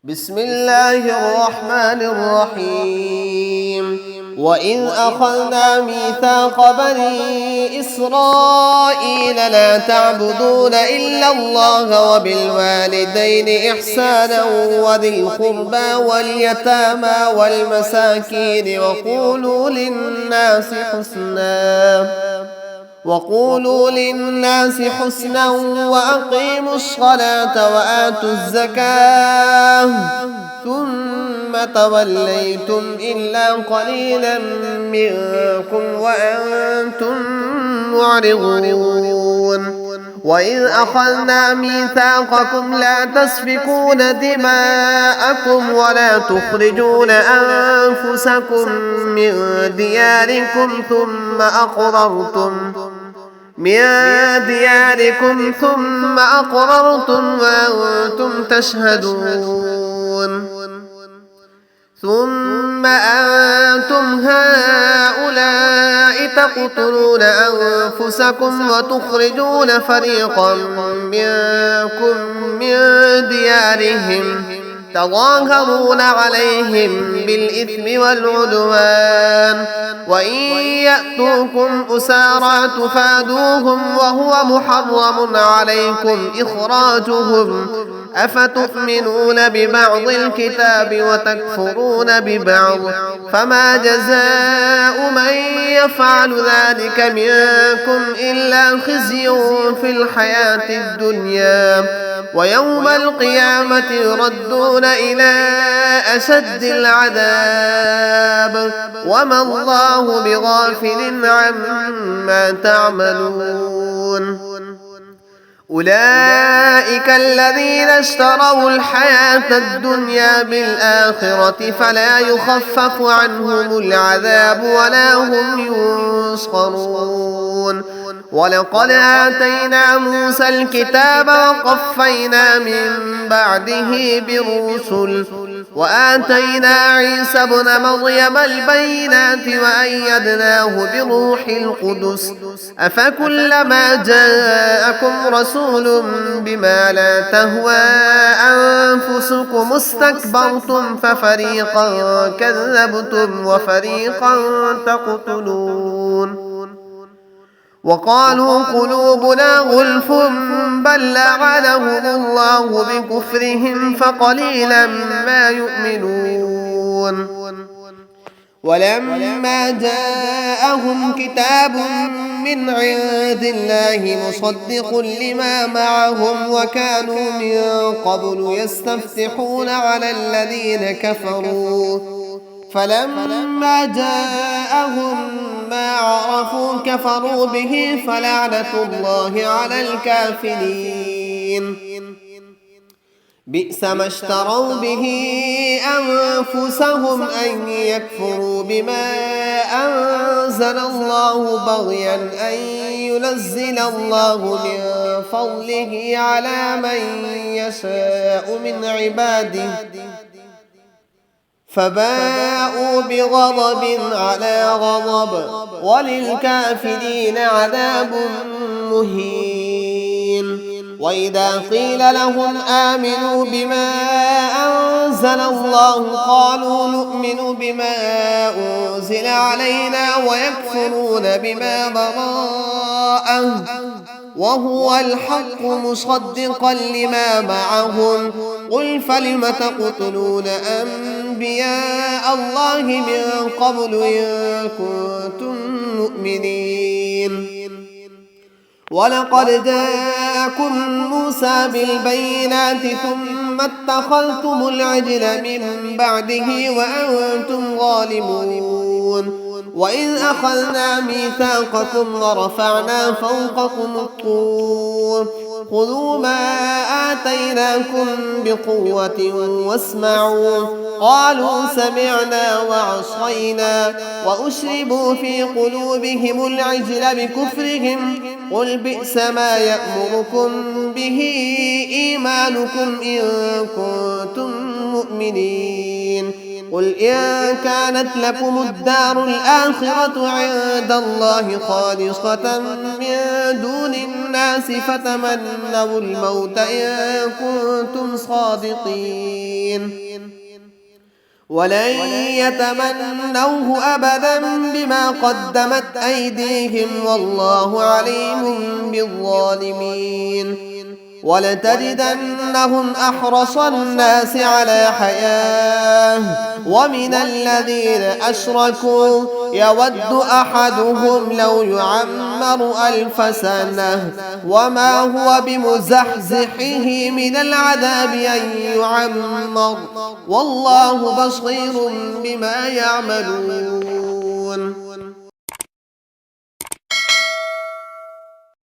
بسم الله الرحمن الرحيم وإذ أخذنا ميثاق بني إسرائيل لا تعبدون إلا الله وبالوالدين إحسانا وذي القربى واليتامى والمساكين وقولوا للناس حسنا وأقيموا الصلاة وآتوا الزكاة ثم توليتم إلا قليلا منكم وأنتم معرضون وإذ أخذنا ميثاقكم لا تسفكون دماءكم ولا تخرجون أنفسكم من دياركم ثم أقررتم وأنتم تشهدون ثم أنتم هؤلاء تقتلون أنفسكم وتخرجون فريقا منكم من ديارهم تظاهرون عليهم بالإثم والعدوان وإن يأتوكم أسارى تفادوهم وهو محرم عليكم إخراجهم أفتؤمنون ببعض الكتاب وتكفرون ببعض فما جزاء من يفعل ذلك منكم إلا خزي في الحياة الدنيا ويوم القيامة يردون إلى أشد العذاب وما الله بغافل عما تعملون أولئك الذين اشتروا الحياة الدنيا بالآخرة فلا يخفف عنهم العذاب ولا هم ينصرون ولقد آتينا موسى الكتاب وقفينا من بعده بالرسل وآتينا عيسى ابن مريم البينات وأيدناه بروح القدس أفكلما جاءكم رسول بما لا تهوى أنفسكم استكبرتم ففريقا كذبتم وفريقا تقتلون وقالوا قلوبنا غلف بل لعنهم الله بكفرهم فقليلا ما يؤمنون ولما جاءهم كتاب من عند الله مصدق لما معهم وكانوا من قبل يستفتحون على الذين كفروا فلما جاءهم ما عرفوا كفروا به فلعنة الله على الكافرين بئس ما اشتروا به أنفسهم أن يكفروا بما أنزل الله بغيا أن ينزل الله من فضله على من يشاء من عباده فباءوا بغضب على غضب وللكافرين عذاب مهين وإذا قيل لهم آمنوا بما أنزل الله قالوا نؤمن بما أنزل علينا ويكفرون بما براءه وهو الحق مصدقا لما معهم قل فلم تقتلون أنبياء الله من قبل إن كنتم مؤمنين ولقد جاءكم موسى بالبينات ثم اتخذتم العجل من بعده وأنتم ظالمون وإذ أخذنا ميثاقكم ورفعنا فوقكم الطور خذوا ما آتيناكم بقوة واسمعوا قالوا سمعنا وعصينا وأشربوا في قلوبهم العجل بكفرهم قل بئس ما يأمركم به إيمانكم إن كنتم مؤمنين قل إن كانت لكم الدار الآخرة عند الله خالصة من دون الناس فتمنوا الموت إن كنتم صادقين ولن يتمنوه أبدا بما قدمت أيديهم والله عليم بالظالمين ولتجدنهم أحرص الناس على حياة ومن الذين أشركوا يود أحدهم لو يعمر 1000 سنة وما هو بمزحزحه من العذاب أن يعمر والله بصير بما يعملون